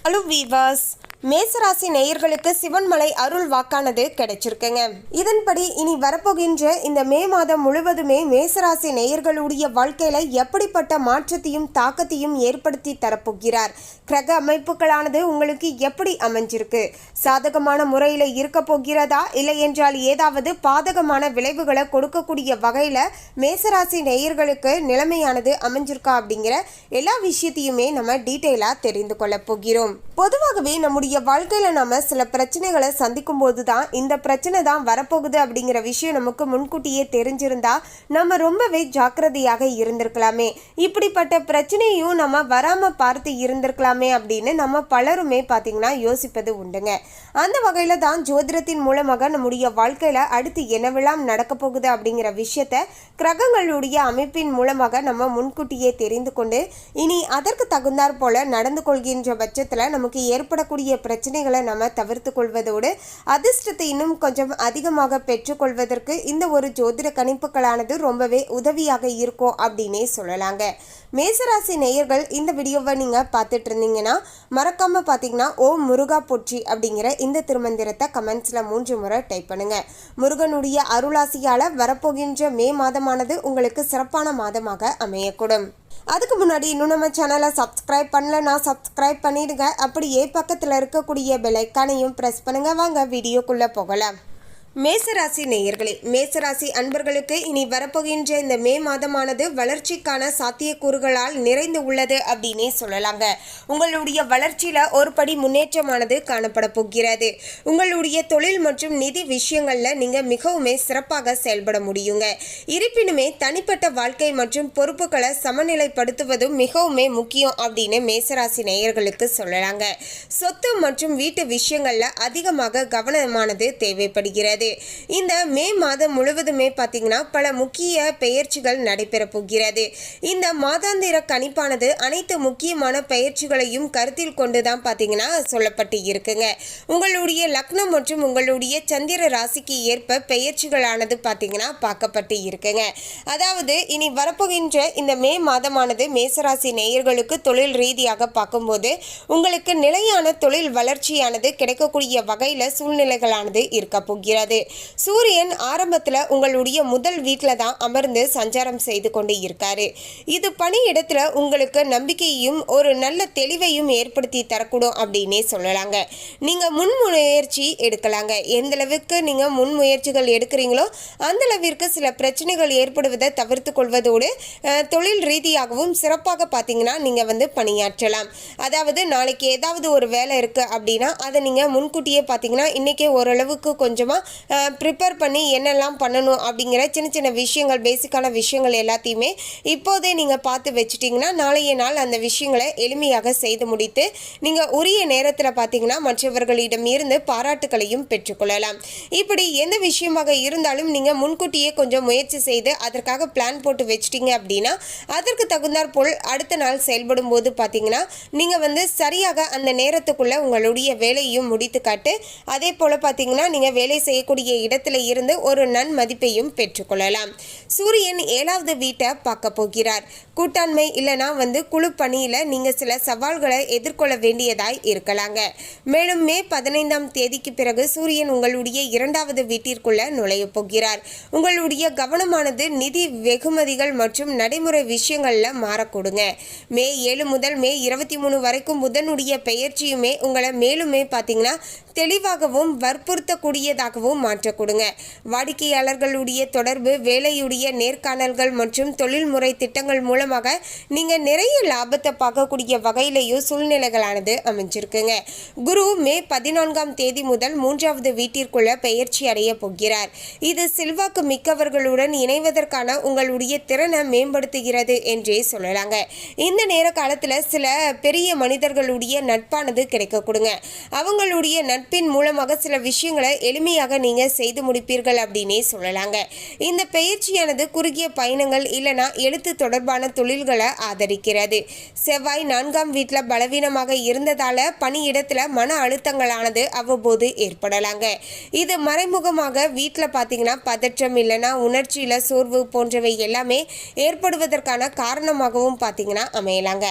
Hello viewers, மேசராசி நேயர்களுக்கு சிவன்மலை அருள் வாக்கானது கிடைச்சிருக்குங்க. இதன்படி இனி வரப்போகின்ற இந்த மே மாதம் முழுவதுமே மேசராசி நேயர்களுடைய வாழ்க்கையில எப்படிப்பட்ட மாற்றத்தையும் தாக்கத்தையும் ஏற்படுத்தி தரப்போகிறார். கிரக அமைப்புகளானது உங்களுக்கு எப்படி அமைஞ்சிருக்கு? சாதகமான முறையில் இருக்க போகிறதா, இல்லை என்றால் ஏதாவது பாதகமான விளைவுகளை கொடுக்கக்கூடிய வகையில மேசராசி நேயர்களுக்கு நிலைமையானது அமைஞ்சிருக்கா அப்படிங்கிற எல்லா விஷயத்தையுமே நம்ம டீட்டெயிலா தெரிந்து கொள்ள போகிறோம். பொதுவாகவே நம்முடைய வாழ்க்கையில நாம சில பிரச்சனைகளை சந்திக்கும் போதுதான் இந்த பிரச்சனை தான் வரப்போகுது அப்படிங்கிற விஷயம் நமக்கு முன்கூட்டியே தெரிஞ்சிருந்தா நம்ம ரொம்பவே ஜாக்கிரதையாக இருந்திருக்கலாமே, இப்படிப்பட்ட பிரச்சனையும் நம்ம வராம பார்த்து இருந்திருக்கலாமே அப்படின்னு நம்ம பலருமே பார்த்தீங்கன்னா யோசிப்பது உண்டுங்க. அந்த வகையில தான் ஜோதிடத்தின் மூலமாக நம்முடைய வாழ்க்கையில அடுத்து என்னவெல்லாம் நடக்க போகுது அப்படிங்கிற விஷயத்த கிரகங்களுடைய அமைப்பின் மூலமாக நம்ம முன்கூட்டியே தெரிந்து கொண்டு இனி அதற்கு தகுந்தாற் போல நடந்து கொள்கின்ற பட்சத்தில் நமக்கு ஏற்படக்கூடிய பிரச்சனைகளை நம்ம தவிர்த்து கொள்வதோடு அதிர்ஷ்டத்தை இன்னும் கொஞ்சம் அதிகமாக பெற்றுக்கொள்வதற்கு இந்த ஒரு ஜோதிட கணிப்புகளானது ரொம்பவே உதவியாக இருக்கும் அப்படின்னே சொல்லலாங்க. மேசராசி நேயர்கள் இந்த வீடியோவை நீங்க பார்த்துட்டு இருந்தீங்கன்னா மறக்காம பார்த்தீங்கன்னா ஓம் முருகா போற்றி அப்படிங்கிற இந்த திருமந்திரத்தை கமெண்ட்ஸ்ல 3 முறை டைப் பண்ணுங்க. முருகனுடைய அருளாசியால வரப்போகின்ற மே மாதமானது உங்களுக்கு சிறப்பான மாதமாக அமையக்கூடும். அதுக்கு முன்னாடி இன்னும் நம்ம சேனலை சப்ஸ்கிரைப் பண்ணலன்னா சப்ஸ்கிரைப் பண்ணிடுங்க. அப்படியே பக்கத்தில் இருக்கக்கூடிய பெல் ஐக்கானையும் ப்ரெஸ் பண்ணுங்க. வாங்க வீடியோக்குள்ளே போகலாம். மேசராசி நேயர்களே, மேசராசி அன்பர்களுக்கு இனி வரப்போகின்ற இந்த மே மாதமானது வளர்ச்சிக்கான சாத்தியக்கூறுகளால் நிறைந்து உள்ளது அப்படின்னே சொல்லலாங்க. உங்களுடைய வளர்ச்சியில ஒரு படி முன்னேற்றமானது காணப்பட போகிறது. உங்களுடைய தொழில் மற்றும் நிதி விஷயங்கள்ல நீங்க மிகவுமே சிறப்பாக செயல்பட முடியுங்க. இருப்பினுமே தனிப்பட்ட வாழ்க்கை மற்றும் பொறுப்புகளை சமநிலைப்படுத்துவதும் மிகவுமே முக்கியம் அப்படின்னு மேசராசி நேயர்களுக்கு சொல்லலாங்க. சொத்து மற்றும் வீட்டு விஷயங்கள்ல அதிகமாக கவனமானது தேவைப்படுகிறது. இந்த மே மாதம் முழுவதுமே பார்த்தீங்கன்னா பல முக்கிய பெயர்ச்சிகள் நடைபெற போகிறது. இந்த மாதாந்திர கணிப்பானது அனைத்து முக்கியமான பெயர்ச்சிகளையும் கருத்தில் கொண்டுதான் பார்த்தீங்கன்னா சொல்லப்பட்டு இருக்குங்க. உங்களுடைய லக்னம் மற்றும் உங்களுடைய சந்திர ராசிக்கு ஏற்ப பெயர்ச்சிகளானது பார்த்தீங்கன்னா பார்க்கப்பட்டு இருக்குங்க. அதாவது இனி வரப்போகின்ற இந்த மே மாதமானது மேசராசி நேயர்களுக்கு தொழில் ரீதியாக பார்க்கும்போது உங்களுக்கு நிலையான தொழில் வளர்ச்சியானது கிடைக்கக்கூடிய வகையில் சூழ்நிலைகளானது இருக்க போகிறது. சூரியன் ஆரம்பத்தில் உங்களுடைய முதல் வீட்டில் தான் அமர்ந்து சஞ்சாரம் செய்து கொண்டு இருக்காரு. இது பணியிடத்துல உங்களுக்கு நம்பிக்கையும் ஒரு நல்ல தெளிவையும் ஏற்படுத்தி தரக்கூடும் அப்படின்னே சொல்லலாங்க. நீங்க முன்முயற்சி எடுக்கலாங்க. எந்த அளவுக்கு நீங்க முன்முயற்சிகள் எடுக்கிறீங்களோ அந்த அளவிற்கு சில பிரச்சனைகள் ஏற்படுவதை தவிர்த்து கொள்வதோடு தொழில் ரீதியாகவும் சிறப்பாக பார்த்தீங்கன்னா நீங்க பணியாற்றலாம். அதாவது நாளைக்கு ஏதாவது ஒரு வேலை இருக்கு அப்படின்னா அதை நீங்க முன்கூட்டியே பார்த்தீங்கன்னா இன்னைக்கே ஓரளவுக்கு கொஞ்சமா ப்ரிப்பேர் பண்ணி என்னெல்லாம் பண்ணணும் அப்படிங்கிற சின்ன சின்ன விஷயங்கள், பேசிக்கான விஷயங்கள் எல்லாத்தையுமே இப்போதே நீங்கள் பார்த்து வச்சுட்டிங்கன்னா நாளைய நாள் அந்த விஷயங்களை எளிமையாக செய்து முடித்து நீங்கள் உரிய நேரத்தில் பார்த்தீங்கன்னா மற்றவர்களிடம் இருந்து பாராட்டுகளையும் பெற்றுக்கொள்ளலாம். இப்படி எந்த விஷயமாக இருந்தாலும் நீங்கள் முன்கூட்டியே கொஞ்சம் முயற்சி செய்து அதற்காக பிளான் போட்டு வச்சிட்டிங்க அப்படின்னா அதற்கு தகுந்தாற் போல் அடுத்த நாள் செயல்படும் போது பார்த்தீங்கன்னா நீங்கள் சரியாக அந்த நேரத்துக்குள்ளே உங்களுடைய வேலையும் முடித்து காட்டு. அதே போல் பார்த்தீங்கன்னா நீங்கள் வேலை செய்யக்கூடிய இடத்துல இருந்து ஒரு நன்மதிப்பையும் பெற்றுக்கொள்ளலாம். சூரியன் 7வது வீட்டை பார்க்க போகிறார். கூட்டாண்மை இல்லைனா குழு பணியில நீங்க சில சவால்களை எதிர்கொள்ள வேண்டியதாய் இருக்கலாங்க. மேலும் மே 15ஆம் தேதிக்கு பிறகு சூரியன் உங்களுடைய 2வது வீட்டிற்குள்ள நுழைய போகிறார். உங்களுடைய கவனமானது நிதி, வெகுமதிகள் மற்றும் நடைமுறை விஷயங்கள்ல மாறக்கூடுங்க. மே 7 முதல் மே 23 வரைக்கும் புதனுடைய பெயர்ச்சியுமே உங்களை மேலுமே பார்த்தீங்கன்னா தெளிவாகவும் வற்புறுத்தக்கூடியதாகவும் மாற்றக்கூடுங்க. வாடிக்கையாளர்களுடைய தொடர்பு, வேலையுடைய நேர்காணல்கள் மற்றும் தொழில்முறை திட்டங்கள் மூலமாக நீங்க நிறைய லாபத்தை பார்க்கக்கூடிய வகையிலேயும் சூழ்நிலைகளானது அமைஞ்சிருக்குங்க. குரு மே 14ஆம் தேதி முதல் 3வது வீட்டிற்குள்ள பெயர்ச்சி அடைய போகிறார். இது செல்வாக்கு மிக்கவர்களுடன் இணைவதற்கான உங்களுடைய திறனை மேம்படுத்துகிறது என்றே சொல்லலாங்க. இந்த நேர காலத்தில் சில பெரிய மனிதர்களுடைய நட்பானது கிடைக்க கொடுங்க. அவங்களுடைய நட்பின் மூலமாக சில விஷயங்களை எளிமையாக நீங்கள் செய்து முடிப்பீர்கள் அப்படின்னே சொல்லலாங்க. இந்த பயிற்சியானது குறுகிய பயணங்கள் இல்லைனா எழுத்து தொடர்பான தொழில்களை ஆதரிக்கிறது. செவ்வாய் 4ஆம் வீட்டில் பலவீனமாக இருந்ததால் பணியிடத்தில் மன அழுத்தங்களானது அவ்வப்போது ஏற்படலாங்க. இது மறைமுகமாக வீட்டில் பார்த்தீங்கன்னா பதற்றம் இல்லைனா உணர்ச்சியில் சோர்வு போன்றவை எல்லாமே ஏற்படுவதற்கான காரணமாகவும் பார்த்தீங்கன்னா அமையலாங்க.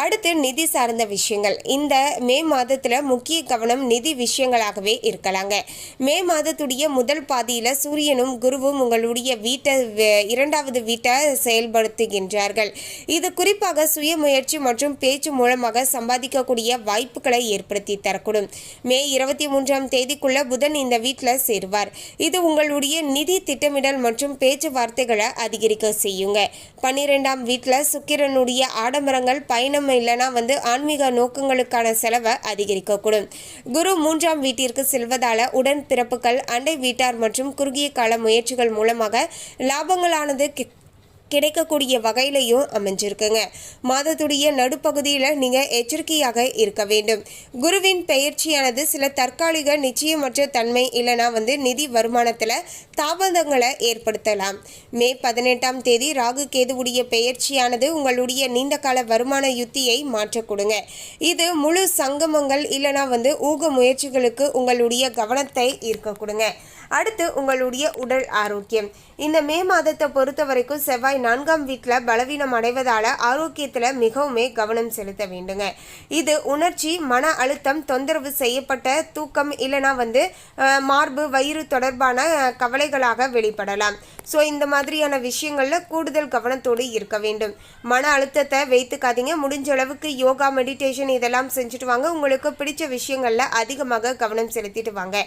அடுத்து நிதி சார்ந்த விஷயங்கள். இந்த மே மாதத்தில் முக்கிய கவனம் நிதி விஷயங்களாகவே இருக்கலாங்க. மே மாதத்துடைய முதல் பாதியில் சூரியனும் குருவும் உங்களுடைய இரண்டாவது வீட்டை செயல்படுத்துகின்றார்கள். இது குறிப்பாக சுய முயற்சி மற்றும் பேச்சு மூலமாக சம்பாதிக்கக்கூடிய வாய்ப்புகளை ஏற்படுத்தி தரக்கூடும். மே 23ஆம் தேதிக்குள்ள புதன் இந்த வீட்டில் சேருவார். இது உங்களுடைய நிதி திட்டமிடல் மற்றும் பேச்சுவார்த்தைகளை அதிகரிக்க செய்யுங்க. 12ஆம் வீட்டில் சுக்கிரனுடைய ஆடம்பரங்கள் பயணம் இல்லைனா ஆன்மீக நோக்கங்களுக்கான செலவை அதிகரிக்கக்கூடும். குரு 3ஆம் வீட்டிற்கு செல்வதால் உடன் பிறப்புகள், அண்டை வீட்டார் மற்றும் குறுகிய கால முயற்சிகள் மூலமாக லாபங்களானது கிடைக்கக்கூடிய வகையிலையும் அமைஞ்சிருக்குங்க. மாதத்துடைய நடுப்பகுதியில் நீங்கள் எச்சரிக்கையாக இருக்க வேண்டும். குருவின் பெயர்ச்சியானது சில தற்காலிக நிச்சயமற்ற தன்மை இல்லைனா நிதி வருமானத்தில் தாமதங்களை ஏற்படுத்தலாம். மே 18ஆம் தேதி ராகு கேதுவுடைய பெயர்ச்சியானது உங்களுடைய நீண்டகால வருமான யுத்தியை மாற்றக் கொடுங்க. இது முழு சங்கமங்கள் இல்லைனா ஊக முயற்சிகளுக்கு உங்களுடைய கவனத்தை ஈர்க்க கொடுங்க. அடுத்து உங்களுடைய உடல் ஆரோக்கியம். இந்த மே மாதத்தை பொறுத்த வரைக்கும் செவ்வாய் 4ஆம் வீட்டில் பலவீனம் அடைவதால் ஆரோக்கியத்தில் மிகவும் கவனம் செலுத்த வேண்டுங்க. இது உணர்ச்சி, மன அழுத்தம், தொந்தரவு செய்யப்பட்ட தூக்கம் இல்லைனா மார்பு, வயிறு தொடர்பான கவலைகளாக வெளிப்படலாம். ஸோ இந்த மாதிரியான விஷயங்களில் கூடுதல் கவனத்தோடு இருக்க வேண்டும். மன அழுத்தத்தை வைத்துக்காதீங்க. முடிஞ்ச அளவுக்கு யோகா, மெடிடேஷன் இதெல்லாம் செஞ்சுட்டு வாங்க. உங்களுக்கு பிடிச்ச விஷயங்களில் அதிகமாக கவனம் செலுத்திட்டு வாங்க.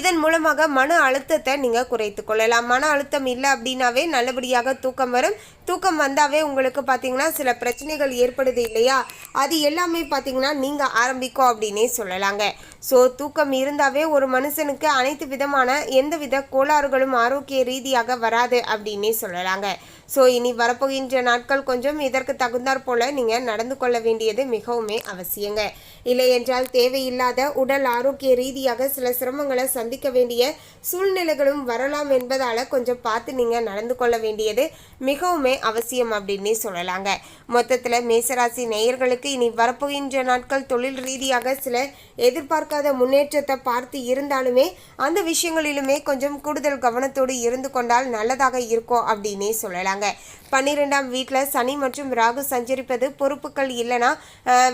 இதன் மூலமாக மன அழுத்தத்தை நீங்கள் குறைத்து கொள்ளலாம். மன அழுத்தம் இல்லை அப்படின்னாவே நல்லபடியாக தூக்கம் வரும். தூக்கம் வந்தாவே உங்களுக்கு பார்த்தீங்கன்னா சில பிரச்சனைகள் ஏற்படுது இல்லையா, அது எல்லாமே பார்த்தீங்கன்னா நீங்கள் ஆரம்பிக்கும் அப்படின்னே சொல்லலாங்க. ஸோ தூக்கம் இருந்தாவே ஒரு மனுஷனுக்கு அனைத்து விதமான எந்தவித கோளாறுகளும் ஆரோக்கிய ரீதியாக வராது அப்படின்னே சொல்லலாங்க. ஸோ இனி வரப்போகின்ற நாட்கள் கொஞ்சம் இதற்கு தகுந்தாற் போல் நீங்கள் நடந்து கொள்ள வேண்டியது மிகவும் அவசியங்க. இல்லை என்றால் தேவையில்லாத உடல் ஆரோக்கிய ரீதியாக சில சிரமங்களை சந்திக்க வேண்டிய சூழ்நிலைகளும் வரலாம் என்பதால் கொஞ்சம் பார்த்து நீங்கள் நடந்து கொள்ள வேண்டியது மிகவும் அவசியம் அப்படின்னே சொல்லலாங்க. மொத்தத்தில் மேசராசி நேயர்களுக்கு இனி வரப்போகின்ற நாட்கள் தொழில் ரீதியாக சில எதிர்பார்க்காத முன்னேற்றத்தை பார்த்து இருந்தாலுமே அந்த விஷயங்களிலுமே கொஞ்சம் கூடுதல் கவனத்தோடு இருந்து கொண்டால் நல்லதாக இருக்கும் அப்படின்னே சொல்லலாங்க. 12ஆம் வீட்டில் சனி மற்றும் ராகு சஞ்சரிப்பது பொறுப்புகள் இல்லைனா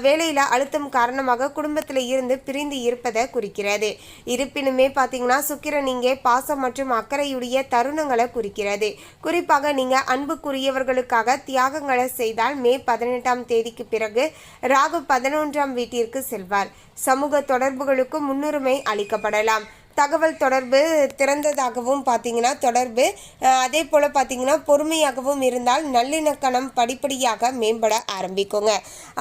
வேலையில் அழுத்தம் காரணமாக குடும்பத்தில் இருந்து பிரிந்து இருப்பதை குறிக்கிறது. இருப்பினுமே பார்த்தீங்கன்னா சுக்கிரன் இங்கே பாசம் மற்றும் அக்கறையுடைய தருணங்களை குறிக்கிறது. குறிப்பாக நீங்கள் அன்புக்குரியவர்களுக்காக தியாகங்களை செய்தால் மே 18ஆம் தேதிக்கு பிறகு ராகு 11ஆம் வீட்டிற்கு செல்வார். சமூக தொடர்புகளுக்கு முன்னுரிமை அளிக்கப்படலாம். தகவல் தொடர்பு திறந்ததாகவும் பார்த்தீங்கன்னா தொடர்பு அதே போல் பார்த்தீங்கன்னா பொறுமையாகவும் இருந்தால் நல்லிணக்கணம் படிப்படியாக மேம்பட ஆரம்பிக்குங்க.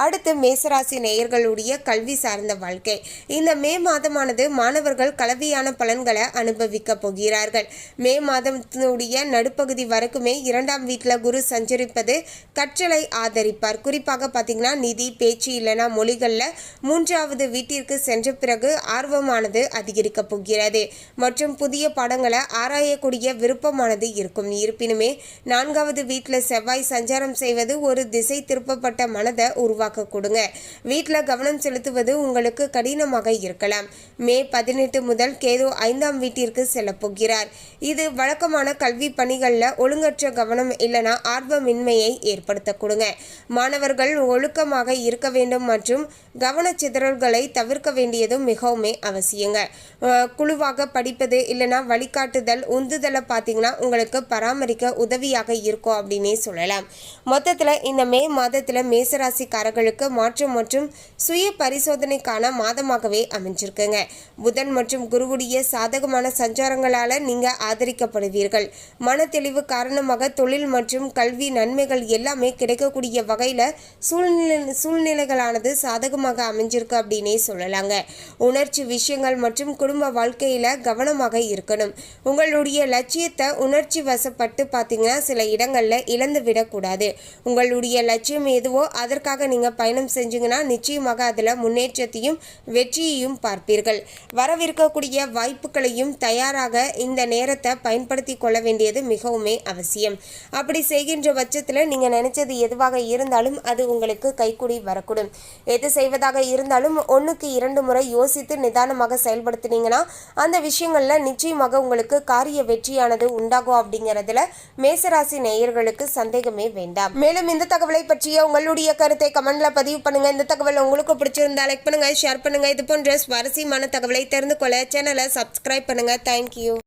அடுத்து மேசராசி நேயர்களுடைய கல்வி சார்ந்த வாழ்க்கை. இந்த மே மாதமானது மாணவர்கள் கலவையான பலன்களை அனுபவிக்க போகிறார்கள். மே மாதத்தினுடைய நடுப்பகுதி வரைக்குமே 2ஆம் வீட்டில் குரு சஞ்சரிப்பது கற்றலை ஆதரிப்பார். குறிப்பாக பார்த்தீங்கன்னா நிதி, பேச்சு இல்லைனா மொழிகளில் 3ஆவது வீட்டிற்கு சென்ற பிறகு ஆர்வமானது அதிகரிக்க போகிறது மற்றும் புதிய பாடங்களை ஆராயக்கூடிய விருப்பமானது இருக்கும். இருப்பினுமே 4ஆவது வீட்டில் செவ்வாய் சஞ்சாரம் செய்வது ஒரு திசை திருப்பப்பட்ட மனதை உருவாக்க கொடுங்க. வீட்டில் கவனம் செலுத்துவது உங்களுக்கு கடினமாக இருக்கலாம். மே 18 முதல் கேது 5ஆம் வீட்டிற்கு செல்ல போகிறார். இது வழக்கமான கல்வி பணிகளில் ஒழுங்கற்ற கவனம் இல்லைனா ஆர்வமின்மையை ஏற்படுத்த கொடுங்க. மாணவர்கள் ஒழுக்கமாக இருக்க வேண்டும் மற்றும் கவனச்சிதறல்களை தவிர்க்க வேண்டியதும் மிகவும் அவசியங்க. குழுவாக படிப்பது இல்லைனா வழிகாட்டுதல், உந்துதலை பார்த்தீங்கன்னா உங்களுக்கு பராமரிக்க உதவியாக இருக்கும் அப்படின்னே சொல்லலாம். மொத்தத்தில் இந்த மே மாதத்தில் மேசராசிக்காரர்களுக்கு மாற்றம் மற்றும் சுய பரிசோதனைக்கான மாதமாகவே அமைஞ்சிருக்குங்க. புதன் மற்றும் குருவுடைய சாதகமான சஞ்சாரங்களால் நீங்கள் ஆதரிக்கப்படுவீர்கள். மன தெளிவு காரணமாக தொழில் மற்றும் கல்வி நன்மைகள் எல்லாமே கிடைக்கக்கூடிய வகையில் சூழ்நிலைகளானது சாதகமாக அமைஞ்சிருக்கு அப்படின்னே சொல்லலாங்க. உணர்ச்சி விஷயங்கள் மற்றும் குடும்ப வாழ்க்கை வாழ்க்கையில் கவனமாக இருக்கணும். உங்களுடைய லட்சியத்தை உணர்ச்சி வசப்பட்டு பார்த்தீங்கன்னா சில இடங்களில் இழந்து விடக்கூடாது. உங்களுடைய லட்சியம் எதுவோ அதற்காக நீங்கள் பயணம் செஞ்சீங்கன்னா நிச்சயமாக அதில் முன்னேற்றத்தையும் வெற்றியையும் பார்ப்பீர்கள். வரவிருக்கக்கூடிய வாய்ப்புகளையும் தயாராக இந்த நேரத்தை பயன்படுத்தி கொள்ள வேண்டியது மிகவுமே அவசியம். அப்படி செய்கின்ற பட்சத்தில் நீங்கள் நினைச்சது எதுவாக இருந்தாலும் அது உங்களுக்கு கைக்கூடி வரக்கூடும். எது செய்வதாக இருந்தாலும் 1க்கு 2 முறை யோசித்து நிதானமாக செயல்படுத்தினீங்கன்னா அந்த விஷயங்களில் நிச்சயமாக உங்களுக்கு காரிய வெற்றியானது உண்டாகும் அப்படிங்கிறதுல மேசராசி நேயர்களுக்கு சந்தேகமே வேண்டாம். மேலும் இந்த தகவலை பற்றிய உங்களுடைய கருத்தை கமெண்ட்ல பதிவு பண்ணுங்க. இந்த தகவல் உங்களுக்கு பிடிச்சிருந்தா லைக் பண்ணுங்க, ஷேர் பண்ணுங்க. இது போன்ற சுவாரஸ்யமான தகவலை தெரிந்து கொள்ள சேனலை சப்ஸ்கிரைப் பண்ணுங்க. தேங்க்யூ.